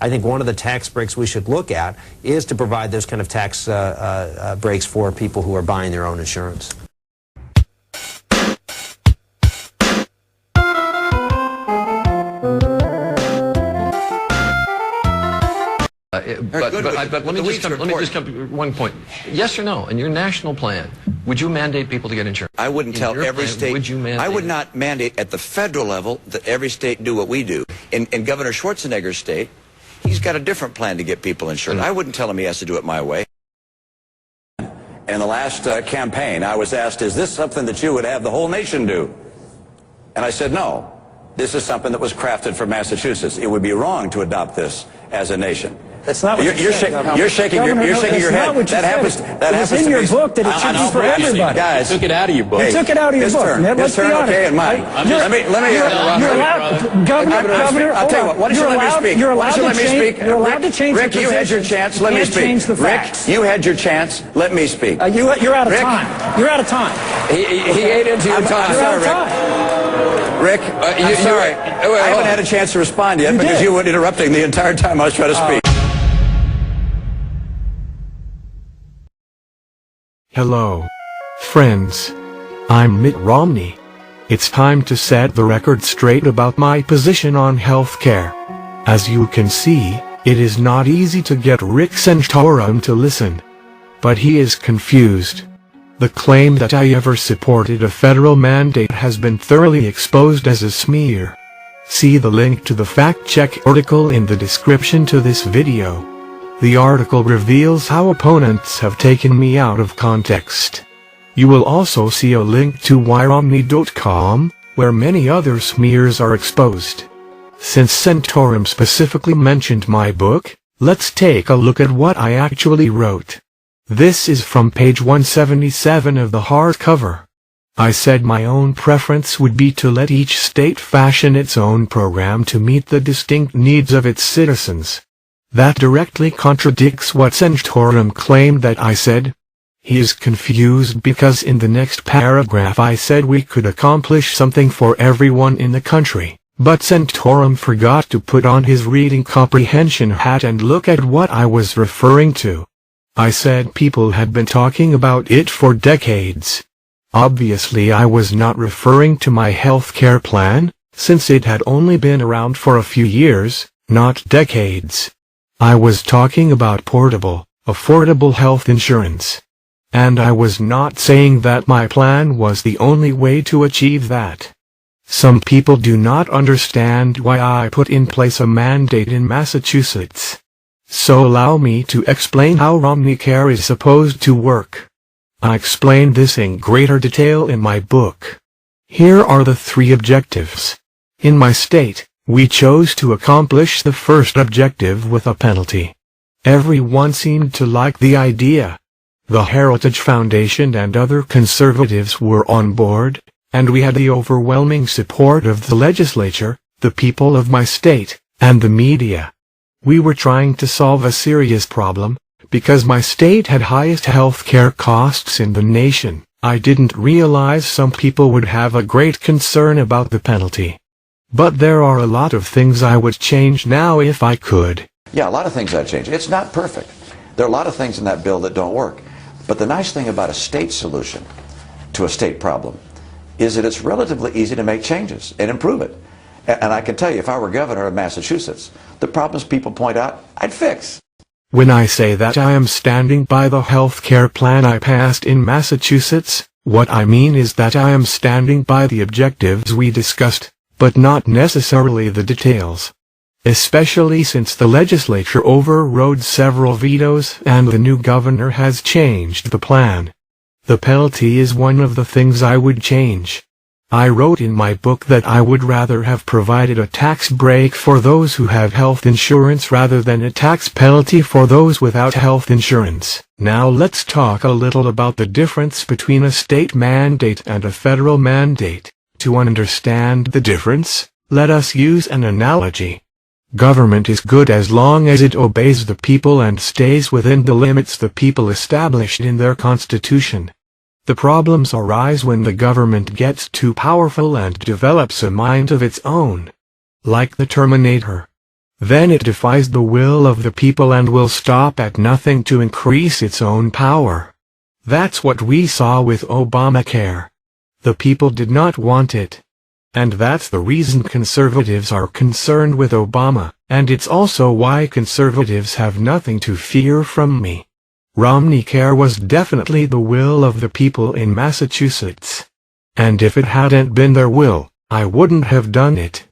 I think one of the tax breaks we should look at is to provide those kind of tax breaks for people who are buying their own insurance. But let me just come to one point. Yes or no? In your national plan, would you mandate people to get insurance? I wouldn't tell every state. Would you mandate? I would not mandate at the federal level that every state do what we do. In Governor Schwarzenegger's state, he's got a different plan to get people insured. I wouldn't tell him he has to do it my way. In the last campaign, I was asked, is this something that you would have the whole nation do? And I said, no. This is something that was crafted for Massachusetts. It would be wrong to adopt this as a nation. That's not what you're shaking your head. That happens. That happens in your book that it should be for everybody. Guys, you took it out of your book. You took it out of your book. His turn, okay, and mine. Let me. You're allowed, Governor. I'll tell you what. Why don't you let me speak? You're allowed to speak. You're allowed to change. Rick, you had your chance. Let me speak. Rick, you had your chance. Let me speak. You're out of time. You're out of time. He ate into your time. You're out of time. Rick, I'm sorry. I haven't had a chance to respond yet because you were interrupting the entire time I was trying to speak. Hello, friends. I'm Mitt Romney. It's time to set the record straight about my position on healthcare. As you can see, it is not easy to get Rick Santorum to listen. But he is confused. The claim that I ever supported a federal mandate has been thoroughly exposed as a smear. See the link to the fact-check article in the description to this video. The article reveals how opponents have taken me out of context. You will also see a link to ROMNEY.com, where many other smears are exposed. Since Santorum specifically mentioned my book, let's take a look at what I actually wrote. This is from page 177 of the hardcover. I said my own preference would be to let each state fashion its own program to meet the distinct needs of its citizens. That directly contradicts what Santorum claimed that I said. He is confused because in the next paragraph I said we could accomplish something for everyone in the country, but Santorum forgot to put on his reading comprehension hat and look at what I was referring to. I said people had been talking about it for decades. Obviously I was not referring to my healthcare plan, since it had only been around for a few years, not decades. I was talking about portable, affordable health insurance. And I was not saying that my plan was the only way to achieve that. Some people do not understand why I put in place a mandate in Massachusetts. So allow me to explain how ROMNEYCARE is supposed to work. I explained this in greater detail in my book. Here are the 3 objectives. In my state, we chose to accomplish the first objective with a penalty. Everyone seemed to like the idea. The Heritage Foundation and other conservatives were on board, and we had the overwhelming support of the legislature, the people of my state, and the media. We were trying to solve a serious problem, because my state had highest healthcare costs in the nation. I didn't realize some people would have a great concern about the penalty. But there are a lot of things I would change now if I could. Yeah, a lot of things I'd change. It's not perfect. There are a lot of things in that bill that don't work. But the nice thing about a state solution to a state problem is that it's relatively easy to make changes and improve it. And I can tell you, if I were governor of Massachusetts, the problems people point out, I'd fix. When I say that I am standing by the healthcare plan I passed in Massachusetts, what I mean is that I am standing by the objectives we discussed, but not necessarily the details. Especially since the legislature overrode several vetoes and the new governor has changed the plan. The penalty is one of the things I would change. I wrote in my book that I would rather have provided a tax break for those who have health insurance rather than a tax penalty for those without health insurance. Now let's talk a little about the difference between a state mandate and a federal mandate. To understand the difference, let us use an analogy. Government is good as long as it obeys the people and stays within the limits the people established in their constitution. The problems arise when the government gets too powerful and develops a mind of its own. Like the Terminator. then it defies the will of the people and will stop at nothing to increase its own power. That's what we saw with Obamacare. The people did not want it. And that's the reason conservatives are concerned with Obama, and it's also why conservatives have nothing to fear from me. ROMNEYCARE was definitely the will of the people in Massachusetts. And if it hadn't been their will, I wouldn't have done it.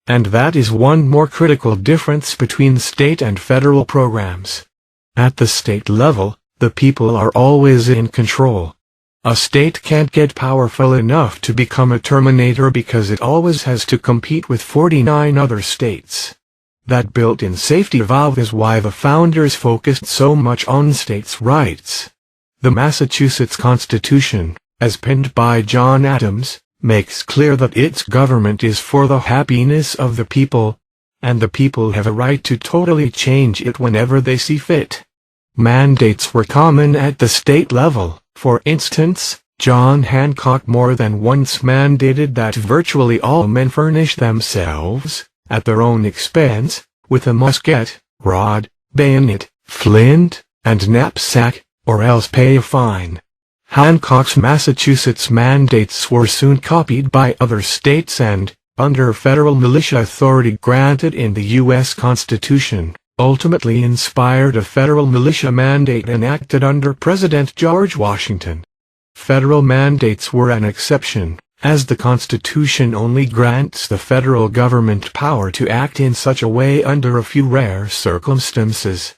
And that is one more critical difference between state and federal programs. At the state level, the people are always in control. A state can't get powerful enough to become a terminator because it always has to compete with 49 other states. That built-in safety valve is why the founders focused so much on states' rights. The Massachusetts Constitution, as penned by John Adams, makes clear that its government is for the happiness of the people, and the people have a right to totally change it whenever they see fit. Mandates were common at the state level. For instance, John Hancock more than once mandated that virtually all men furnish themselves, at their own expense, with a musket, rod, bayonet, flint, and knapsack, or else pay a fine. Hancock's Massachusetts mandates were soon copied by other states and, under federal militia authority granted in the U.S. Constitution, ultimately inspired a federal militia mandate enacted under President George Washington. Federal mandates were an exception, as the Constitution only grants the federal government power to act in such a way under a few rare circumstances.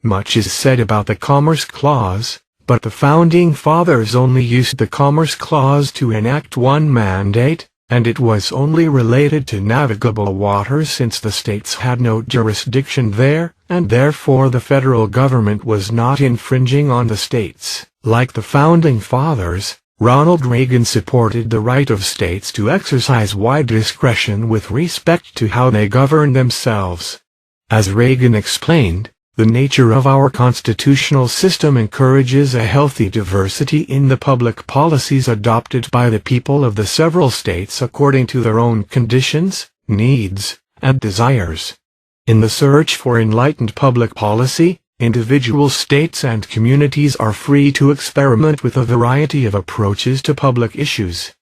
Much is said about the Commerce Clause, but the Founding Fathers only used the Commerce Clause to enact one mandate, and it was only related to navigable waters since the states had no jurisdiction there, and therefore the federal government was not infringing on the states. Like the Founding Fathers, Ronald Reagan supported the right of states to exercise wide discretion with respect to how they govern themselves. As Reagan explained, the nature of our constitutional system encourages a healthy diversity in the public policies adopted by the people of the several states according to their own conditions, needs, and desires. In the search for enlightened public policy, individual states and communities are free to experiment with a variety of approaches to public issues.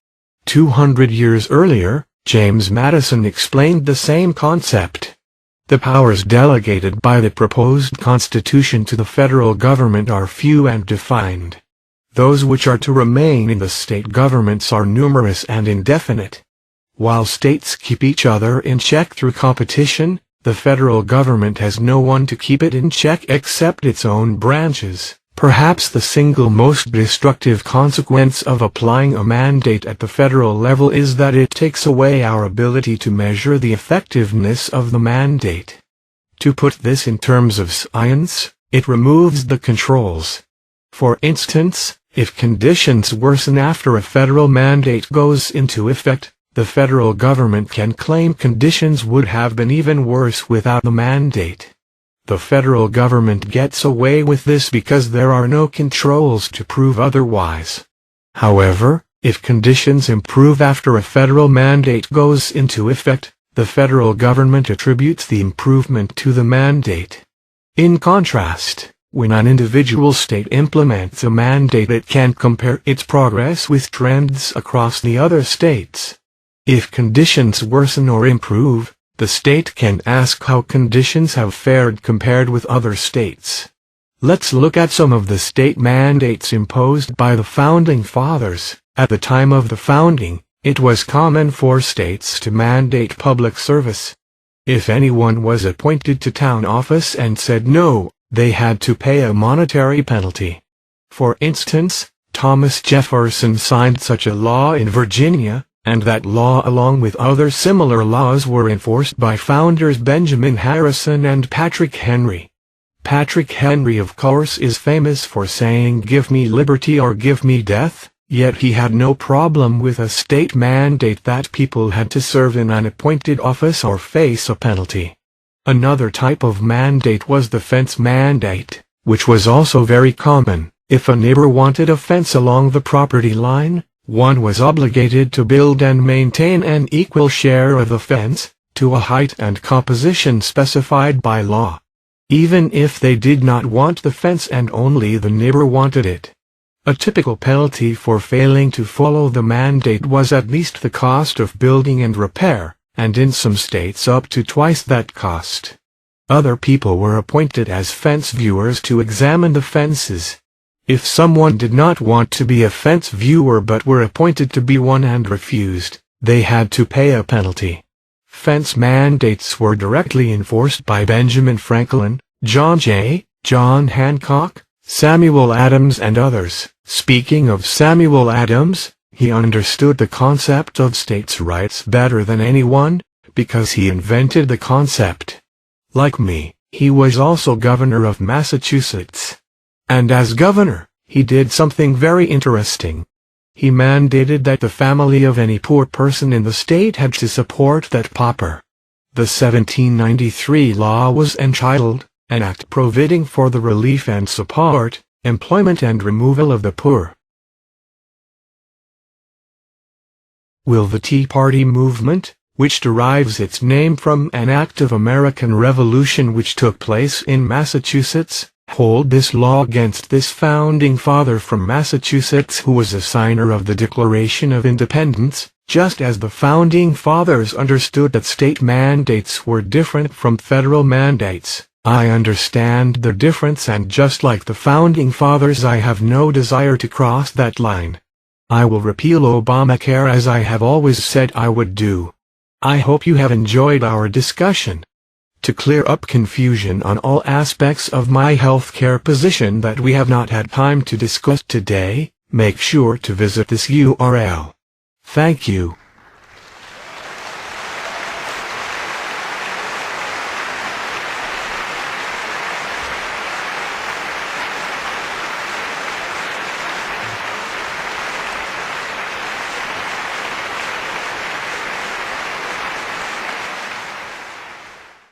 200 years earlier, James Madison explained the same concept. The powers delegated by the proposed Constitution to the federal government are few and defined. Those which are to remain in the state governments are numerous and indefinite. While states keep each other in check through competition, the federal government has no one to keep it in check except its own branches. Perhaps the single most destructive consequence of applying a mandate at the federal level is that it takes away our ability to measure the effectiveness of the mandate. To put this in terms of science, it removes the controls. For instance, if conditions worsen after a federal mandate goes into effect, the federal government can claim conditions would have been even worse without the mandate. The federal government gets away with this because there are no controls to prove otherwise. However, if conditions improve after a federal mandate goes into effect, the federal government attributes the improvement to the mandate. In contrast, when an individual state implements a mandate, it can compare its progress with trends across the other states. If conditions worsen or improve, the state can ask how conditions have fared compared with other states. Let's look at some of the state mandates imposed by the Founding Fathers. At the time of the founding, it was common for states to mandate public service. If anyone was appointed to town office and said no, they had to pay a monetary penalty. For instance, Thomas Jefferson signed such a law in Virginia, and that law along with other similar laws were enforced by founders Benjamin Harrison and Patrick Henry. Patrick Henry, of course, is famous for saying "give me liberty or give me death," yet he had no problem with a state mandate that people had to serve in an appointed office or face a penalty. Another type of mandate was the fence mandate, which was also very common. If a neighbor wanted a fence along the property line, one was obligated to build and maintain an equal share of the fence, to a height and composition specified by law. Even if they did not want the fence and only the neighbor wanted it. A typical penalty for failing to follow the mandate was at least the cost of building and repair, and in some states up to twice that cost. Other people were appointed as fence viewers to examine the fences. If someone did not want to be a fence viewer but were appointed to be one and refused, they had to pay a penalty. Fence mandates were directly enforced by Benjamin Franklin, John Hancock, Samuel Adams and others. Speaking of Samuel Adams, he understood the concept of states' rights better than anyone, because he invented the concept. Like me, he was also governor of Massachusetts. And as governor, he did something very interesting. He mandated that the family of any poor person in the state had to support that pauper. The 1793 law was entitled, "An Act Providing for the Relief and Support, Employment and Removal of the Poor." Will the Tea Party movement, which derives its name from an act of American Revolution which took place in Massachusetts, hold this law against this founding father from Massachusetts who was a signer of the Declaration of Independence, just as the founding fathers understood that state mandates were different from federal mandates? I understand the difference, and just like the founding fathers, I have no desire to cross that line. I will repeal Obamacare as I have always said I would do. I hope you have enjoyed our discussion. To clear up confusion on all aspects of my healthcare position that we have not had time to discuss today, make sure to visit this URL. Thank you.